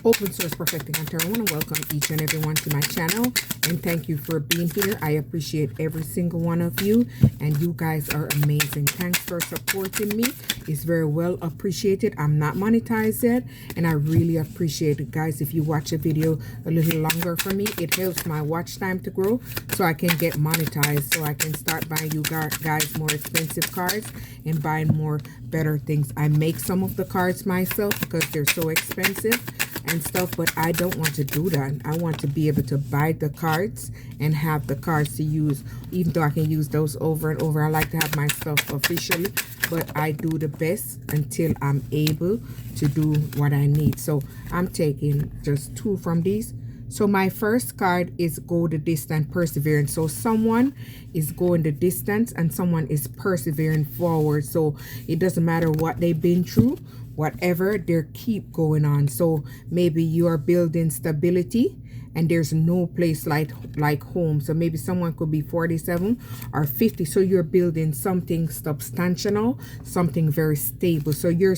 Open Source Perfecting Hunter. I want to welcome each and everyone to my channel and thank you for being here. I appreciate every single one of you, and you guys are amazing. Thanks for supporting me. It's very well appreciated. I'm not monetized yet, and I really appreciate it, guys. If you watch a video a little longer for me, it helps my watch time to grow so I can get monetized, so I can start buying you guys more expensive cards and buying more better things. I make some of the cards myself because they're so expensive and stuff, but I don't want to do that. I want to be able to buy the cards and have the cards to use, even though I can use those over and over. I like to have my stuff officially, but I do the best until I'm able to do what I need. So I'm taking just 2 from these. So my first card is go the distance, perseverance. So someone is going the distance and someone is persevering forward. So it doesn't matter what they've been through, whatever, they keep going on. So maybe you are building stability and there's no place like home. So maybe someone could be 47 or 50. So you're building something substantial, something very stable. So you're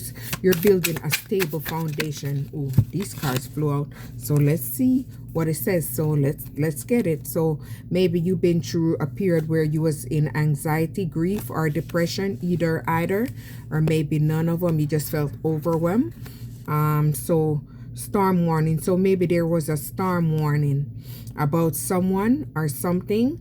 building a stable foundation. Oh, these cards flew out. So let's see what it says. So let's get it. So maybe you've been through a period where you was in anxiety, grief, or depression, either, or maybe none of them. You just felt overwhelmed. So storm warning. So maybe there was a storm warning about someone or something,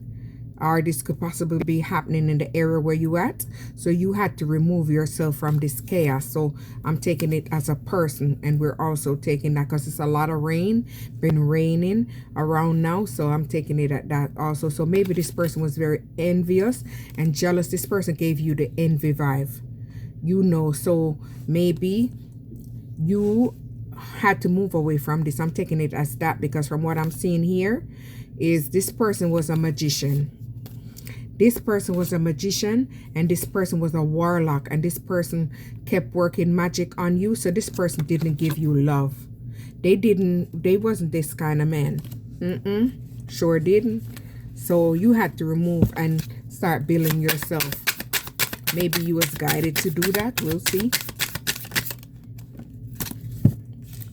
or this could possibly be happening in the area where you at. So you had to remove yourself from this chaos. So I'm taking it as a person, and we're also taking that because it's a lot of rain, been raining around now. So I'm taking it at that also. So maybe this person was very envious and jealous. This person gave you the envy vibe, you know. So maybe you had to move away from this. I'm taking it as that because from what I'm seeing here is this person was a magician. This person was a magician, and this person was a warlock, and this person kept working magic on you. So this person didn't give you love. They wasn't this kind of man. Sure didn't. So you had to remove and start building yourself. Maybe you was guided to do that. We'll see.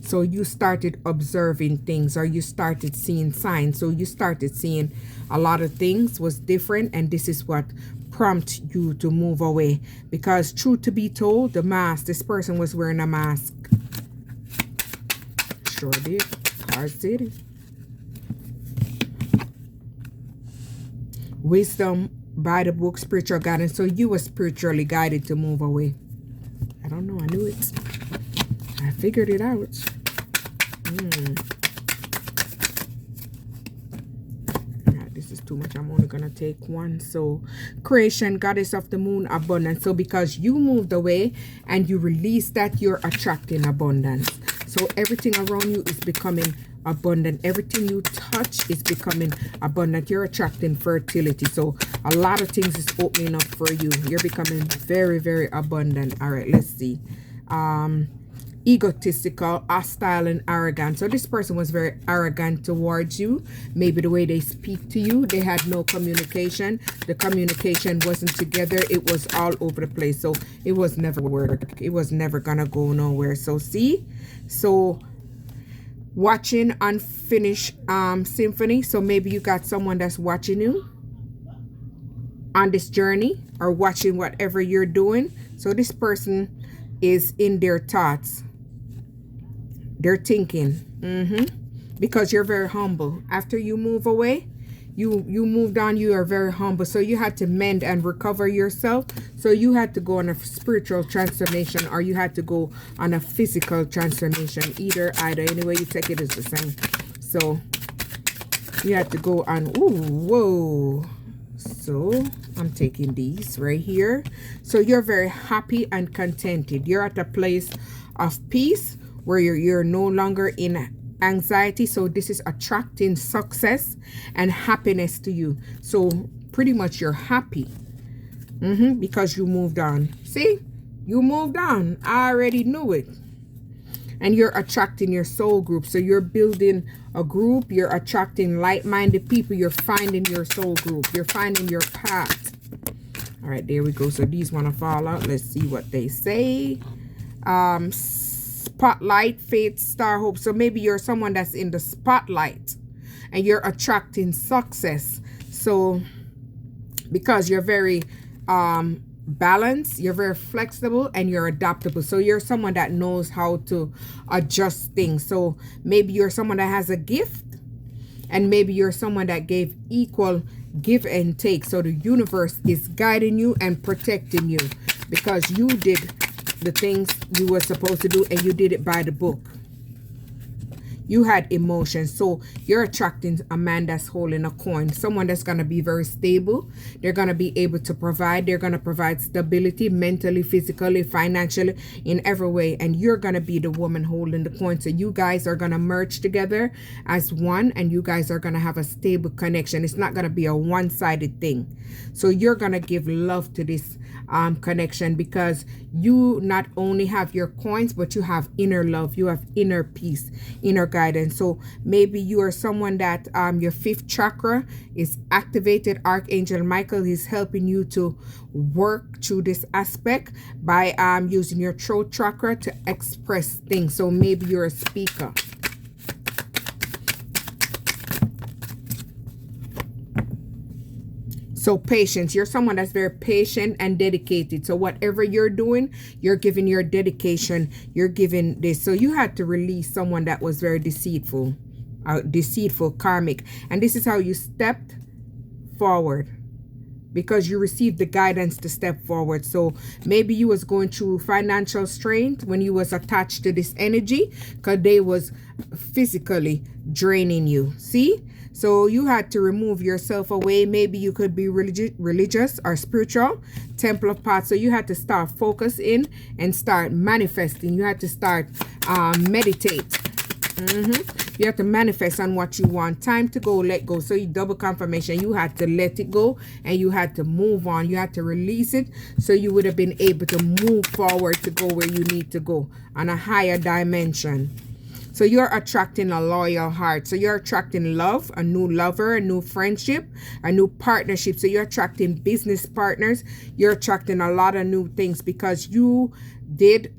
So you started observing things, or you started seeing signs. So you started seeing a lot of things was different, and this is what prompted you to move away. Because truth to be told, the mask, this person was wearing a mask. Sure did. Card City. Wisdom by the book, spiritual guidance. So you were spiritually guided to move away. I don't know. I knew it. I figured it out. This is too much. I'm only gonna take one. So creation, goddess of the moon, abundance. So because you moved away and you released that, you're attracting abundance. So everything around you is becoming abundant. Everything you touch is becoming abundant. You're attracting fertility. So a lot of things is opening up for you. You're becoming very, very abundant. All right, let's see. Egotistical, hostile, and arrogant. So this person was very arrogant towards you. Maybe the way they speak to you, they had no communication. The communication wasn't together. It was all over the place. So it was never work. It was never gonna go nowhere. So see, so watching unfinished symphony. So maybe you got someone that's watching you on this journey, or watching whatever you're doing. So this person is in their thoughts. They're thinking, because you're very humble. After you move away, you moved on, you are very humble. So you had to mend and recover yourself. So you had to go on a spiritual transformation, or you had to go on a physical transformation. Either, anyway you take it is the same. So you had to go on. Ooh, whoa. So I'm taking these right here. So you're very happy and contented. You're at a place of peace where you're no longer in anxiety. So this is attracting success and happiness to you. So pretty much you're happy because you moved on. See, you moved on. I already knew it. And you're attracting your soul group. So you're building a group. You're attracting like-minded people. You're finding your soul group. You're finding your path. All right, there we go. So these want to fall out. Let's see what they say. spotlight, faith, star, hope. So maybe you're someone that's in the spotlight and you're attracting success. So because you're very balanced, you're very flexible, and you're adaptable. So you're someone that knows how to adjust things. So maybe you're someone that has a gift, and maybe you're someone that gave equal give and take. So the universe is guiding you and protecting you because you did the things you were supposed to do, and you did it by the book. You had emotions. So you're attracting a man that's holding a coin, someone that's going to be very stable. They're going to be able to provide. They're going to provide stability mentally, physically, financially, in every way. And you're going to be the woman holding the coin. So you guys are going to merge together as one, and you guys are going to have a stable connection. It's not going to be a one-sided thing. So you're going to give love to this connection, because you not only have your coins, but you have inner love, you have inner peace, inner guidance. So maybe you are someone that your fifth chakra is activated. Archangel Michael is helping you to work through this aspect by using your throat chakra to express things. So maybe you're a speaker. So patience, you're someone that's very patient and dedicated. So whatever you're doing, you're giving your dedication, you're giving this. So you had to release someone that was very deceitful, karmic. And this is how you stepped forward, because you received the guidance to step forward. So maybe you was going through financial strain when you was attached to this energy, because they was physically draining you. See? So you had to remove yourself away. Maybe you could be religious or spiritual, temple of path. So you had to start focusing and start manifesting. You had to start meditate. You have to manifest on what you want. Time to go, let go. So you double confirmation. You had to let it go, and you had to move on. You had to release it, so you would have been able to move forward to go where you need to go on a higher dimension. So you're attracting a loyal heart. So you're attracting love, a new lover, a new friendship, a new partnership. So you're attracting business partners. You're attracting a lot of new things, because you did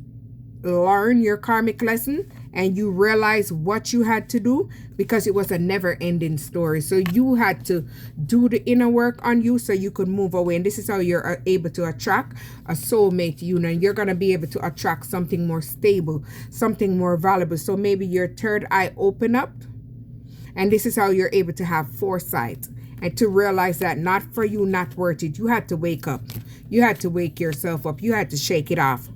learn your karmic lesson and you realize what you had to do, because it was a never-ending story. So you had to do the inner work on you so you could move away. And this is how you're able to attract a soulmate union. You're going to be able to attract something more stable, something more valuable. So maybe your third eye open up, and this is how you're able to have foresight and to realize that not for you, not worth it. You had to wake up. You had to wake yourself up. You had to shake it off.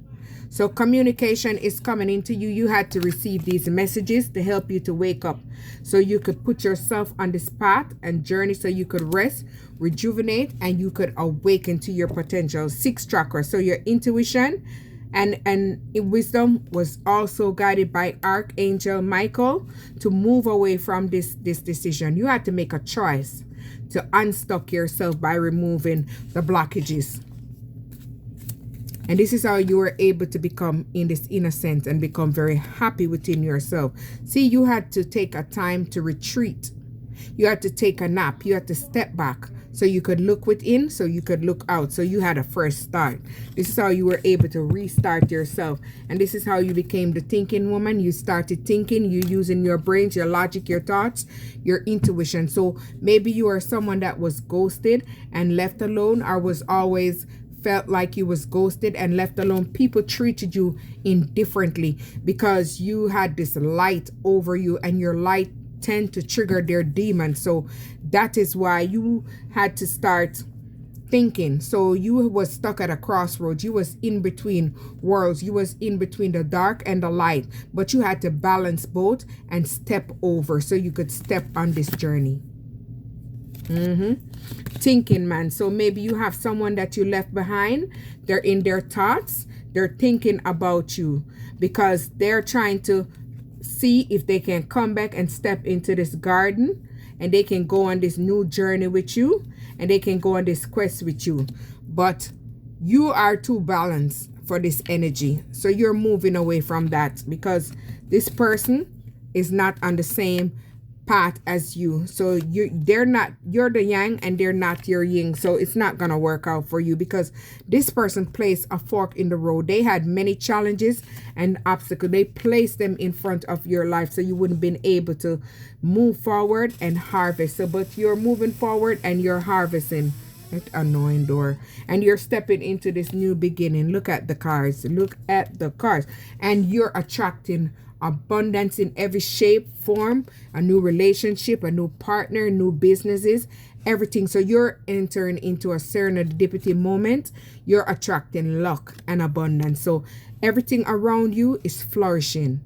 So communication is coming into you. You had to receive these messages to help you to wake up, so you could put yourself on this path and journey, so you could rest, rejuvenate, and you could awaken to your potential. Sixth chakra. So your intuition and wisdom was also guided by Archangel Michael to move away from this decision. You had to make a choice to unstuck yourself by removing the blockages. And this is how you were able to become in this innocence and become very happy within yourself. See, you had to take a time to retreat. You had to take a nap. You had to step back so you could look within, so you could look out. So you had a fresh start. This is how you were able to restart yourself. And this is how you became the thinking woman. You started thinking, you using your brains, your logic, your thoughts, your intuition. So maybe you are someone that was ghosted and left alone, or was always felt like you was ghosted and left alone. People treated you indifferently because you had this light over you, and your light tend to trigger their demons. So that is why you had to start thinking. So you was stuck at a crossroads. You was in between worlds. You was in between the dark and the light, but you had to balance both and step over so you could step on this journey. Thinking, man. So maybe you have someone that you left behind. They're in their thoughts. They're thinking about you because they're trying to see if they can come back and step into this garden, and they can go on this new journey with you, and they can go on this quest with you. But you are too balanced for this energy. So you're moving away from that because this person is not on the same path as you. So you're the yang and they're not your yin. So it's not gonna work out for you because this person placed a fork in the road. They had many challenges and obstacles. They placed them in front of your life so you wouldn't been able to move forward and harvest. So but you're moving forward and you're harvesting. That annoying door. And you're stepping into this new beginning. Look at the cards. Look at the cards. And you're attracting abundance in every shape, form, a new relationship, a new partner, new businesses, everything. So you're entering into a serendipity moment. You're attracting luck and abundance. So everything around you is flourishing.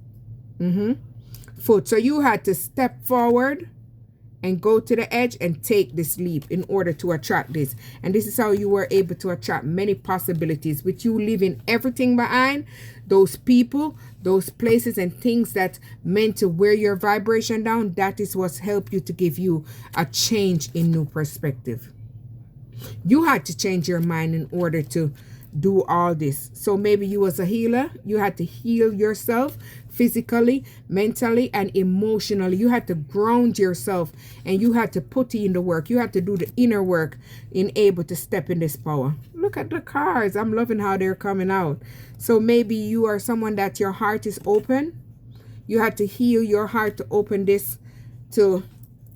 Foot. So you had to step forward and go to the edge and take this leap in order to attract this. And this is how you were able to attract many possibilities with you leaving everything behind, those people, those places and things that meant to wear your vibration down. That is what's helped you to give you a change in new perspective. You had to change your mind in order to do all this. So maybe you was a healer. You had to heal yourself physically, mentally, and emotionally. You had to ground yourself and you had to put in the work. You had to do the inner work in able to step in this power. Look at the cards. I'm loving how they're coming out. So maybe you are someone that your heart is open. You had to heal your heart to open this to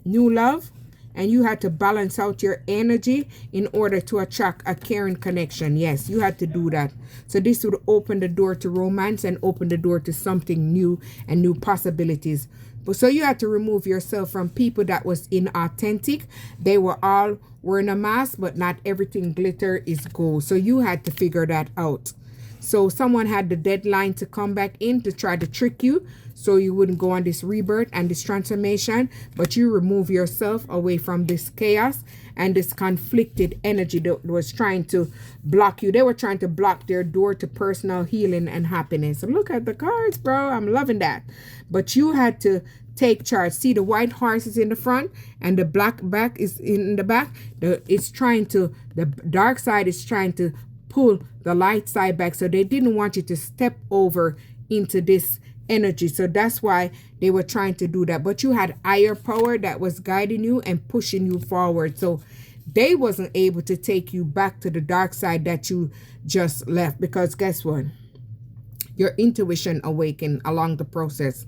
new love. And you had to balance out your energy in order to attract a caring connection. Yes, you had to do that. So this would open the door to romance and open the door to something new and new possibilities. But so you had to remove yourself from people that was inauthentic. They were all wearing a mask, but not everything glitter is gold. So you had to figure that out. So someone had the deadline to come back in to try to trick you so you wouldn't go on this rebirth and this transformation, but you remove yourself away from this chaos and this conflicted energy that was trying to block you. They were trying to block their door to personal healing and happiness. Look at the cards, bro. I'm loving that. But you had to take charge. See, the white horse is in the front and the black back is in the back. The dark side is trying to pull the light side back. So they didn't want you to step over into this energy. So that's why they were trying to do that. But you had higher power that was guiding you and pushing you forward. So they wasn't able to take you back to the dark side that you just left. Because guess what? Your intuition awakened along the process.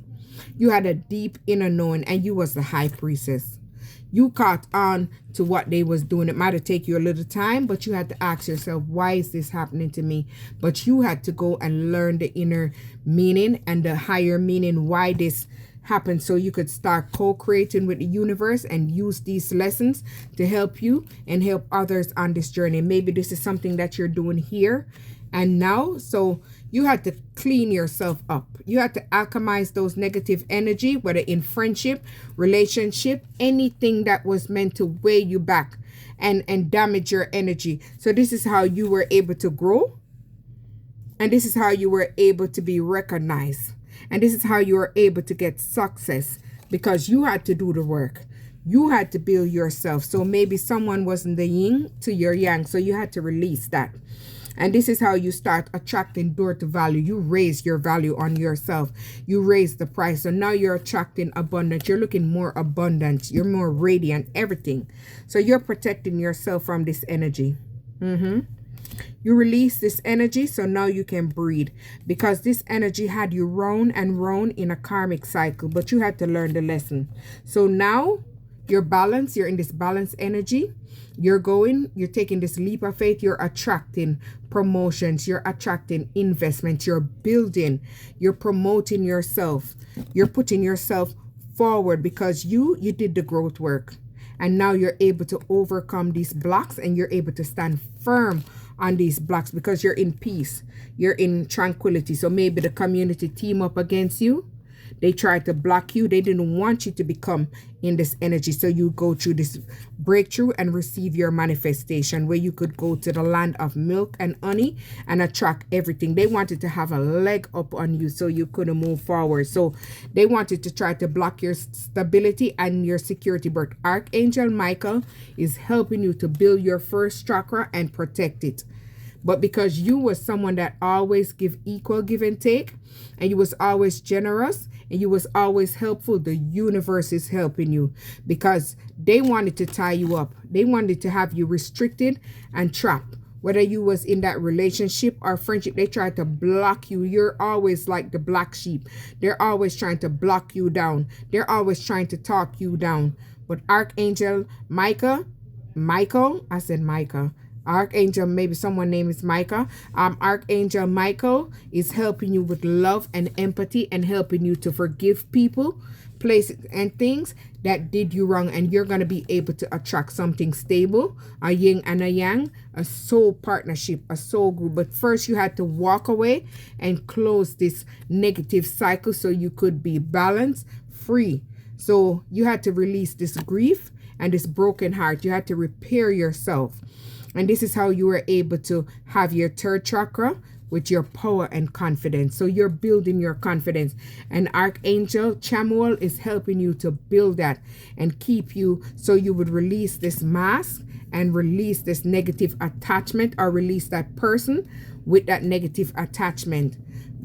You had a deep inner knowing and you was the high priestess. You caught on to what they was doing. It might have taken you a little time, but you had to ask yourself, why is this happening to me? But you had to go and learn the inner meaning and the higher meaning, why this happened, so you could start co-creating with the universe and use these lessons to help you and help others on this journey. Maybe this is something that you're doing here and now. So you had to clean yourself up. You had to alchemize those negative energy, whether in friendship, relationship, anything that was meant to weigh you back and damage your energy. So this is how you were able to grow. And this is how you were able to be recognized. And this is how you were able to get success, because you had to do the work. You had to build yourself. So maybe someone wasn't the yin to your yang. So you had to release that. And this is how you start attracting door to value. You raise your value on yourself. You raise the price. So now you're attracting abundance. You're looking more abundant. You're more radiant, everything. So you're protecting yourself from this energy. You release this energy, so now you can breathe. Because this energy had you round and round in a karmic cycle. But you had to learn the lesson. So now you're balanced. You're in this balanced energy. You're taking this leap of faith. You're attracting promotions. You're attracting investments. You're building. You're promoting yourself. You're putting yourself forward because you did the growth work. And now you're able to overcome these blocks and you're able to stand firm on these blocks because you're in peace. You're in tranquility. So maybe the community team up against you. They tried to block you. They didn't want you to become in this energy. So you go through this breakthrough and receive your manifestation where you could go to the land of milk and honey and attract everything. They wanted to have a leg up on you so you couldn't move forward. So they wanted to try to block your stability and your security. But Archangel Michael is helping you to build your first chakra and protect it. But because you was someone that always give equal give and take, and you was always generous, and you was always helpful, the universe is helping you, because they wanted to tie you up. They wanted to have you restricted and trapped. Whether you was in that relationship or friendship, they tried to block you. You're always like the black sheep. They're always trying to block you down. They're always trying to talk you down. But Archangel Michael, I said Micah. Archangel, maybe someone name is Micah. Archangel Michael is helping you with love and empathy and helping you to forgive people, places, and things that did you wrong. And you're going to be able to attract something stable, a yin and a yang, a soul partnership, a soul group. But first you had to walk away and close this negative cycle so you could be balanced, free. So you had to release this grief and this broken heart. You had to repair yourself. And this is how you were able to have your third chakra with your power and confidence. So you're building your confidence. And Archangel Chamuel is helping you to build that and keep you, so you would release this mask and release this negative attachment, or release that person with that negative attachment.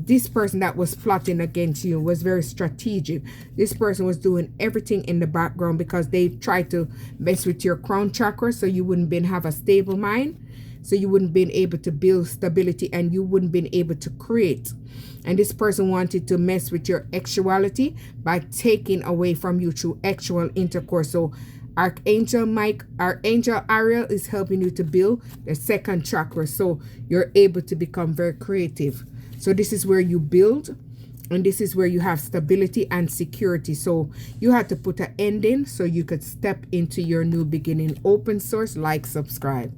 This person that was plotting against you was very strategic. This person was doing everything in the background because they tried to mess with your crown chakra, so you wouldn't have a stable mind, so you wouldn't be able to build stability, and you wouldn't be able to create. And this person wanted to mess with your actuality by taking away from you through actual intercourse. So Archangel Ariel is helping you to build the second chakra, so you're able to become very creative. So this is where you build, and this is where you have stability and security. So you had to put an ending so you could step into your new beginning. Open source, like, subscribe.